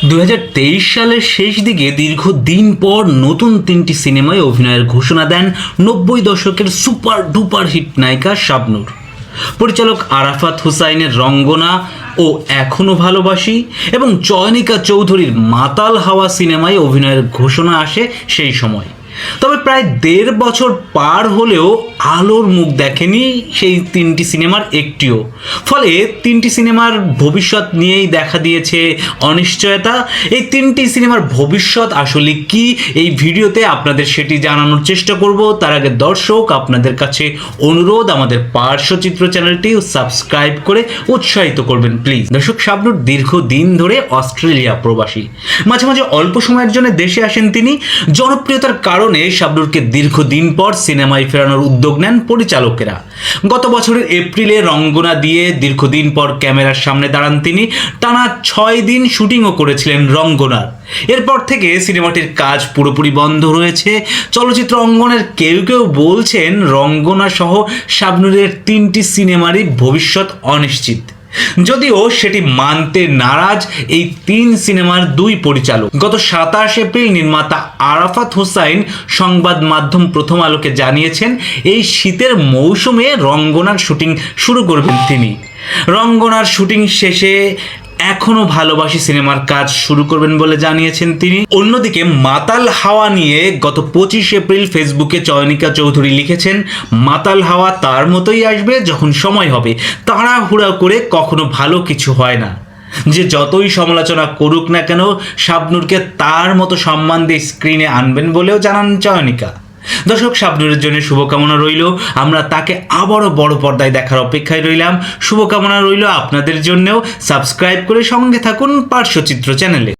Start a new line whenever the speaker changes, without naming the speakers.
2023 সালের শেষ দিকে দীর্ঘদিন পর নতুন 3টি সিনেমায় অভিনয়ের ঘোষণা দেন 90 দশকের সুপার ডুপার হিট নায়িকা শাবনূর। পরিচালক আরাফাত হুসাইনের রঙ্গনা ও এখনো ভালোবাসি এবং চয়নিকা চৌধুরীর মাতাল হাওয়া সিনেমায় অভিনয়ের ঘোষণা আসে সেই সময়। তবে প্রায় 1.5 বছর পার হলেও আলোর মুখ দেখেনি সেই 3টি সিনেমার একটিও। ফলে 3টি সিনেমার ভবিষ্যৎ নিয়েই দেখা দিয়েছে অনিশ্চয়তা। এই 3টি সিনেমার ভবিষ্যৎ আসলে কি, এই ভিডিওতে আপনাদের সেটি জানানোর চেষ্টা করব। তার আগে দর্শক, আপনাদের কাছে অনুরোধ, আমাদের পার্শ্বচিত্র চ্যানেলটি সাবস্ক্রাইব করে উৎসাহিত করবেন প্লিজ। দর্শক, শাবনূর দীর্ঘদিন ধরে অস্ট্রেলিয়া প্রবাসী। মাঝে মাঝে অল্প সময়ের জন্য দেশে আসেন তিনি। জনপ্রিয়তার কারণে শাবনূরকে দীর্ঘদিন পর সিনেমায় ফেরানোর উদ্যোগ নেন পরিচালকেরা। গত বছরের এপ্রিলে রঙ্গনা দিয়ে দীর্ঘদিন পর ক্যামেরার সামনে দাঁড়ান তিনি। টানা 6 দিন শুটিংও করেছিলেন রঙ্গনার। এরপর থেকে সিনেমাটির কাজ পুরোপুরি বন্ধ রয়েছে। চলচ্চিত্র অঙ্গনের কেউ কেউ বলছেন রঙ্গনা সহ শাবনূরের 3টি সিনেমারই ভবিষ্যৎ অনিশ্চিত, যদিও সেটি মানতে নারাজ এই 3 সিনেমার 2 পরিচালক। গত 27 এপ্রিল নির্মাতা আরাফাত হুসাইন সংবাদ মাধ্যম প্রথম আলোকে জানিয়েছেন এই শীতের মৌসুমে রঙ্গনার শুটিং শুরু করবেন তিনি। রঙ্গনার শুটিং শেষে এখনো ভালোবাসি সিনেমার কাজ শুরু করবেন বলে জানিয়েছেন তিনি। অন্যদিকে মাতাল হাওয়া নিয়ে গত 25 এপ্রিল ফেসবুকে চয়নিকা চৌধুরী লিখেছেন, মাতাল হাওয়া তার মতোই আসবে যখন সময় হবে, তাড়াহুড়া করে কখনো ভালো কিছু হয় না। যে যতই সমালোচনা করুক না কেন, শাবনূরকে তার মতো সম্মান দিয়ে স্ক্রিনে আনবেন বলেও জানান চয়নিকা। দর্শক, শাবনূরের জন্য শুভকামনা রইল। আমরা তাকে আবারও বড় পর্দায় দেখার অপেক্ষায় রইলাম। শুভকামনা রইল আপনাদের জন্যও। সাবস্ক্রাইব করে সঙ্গে থাকুন পার্শ্বচিত্র চ্যানেলে।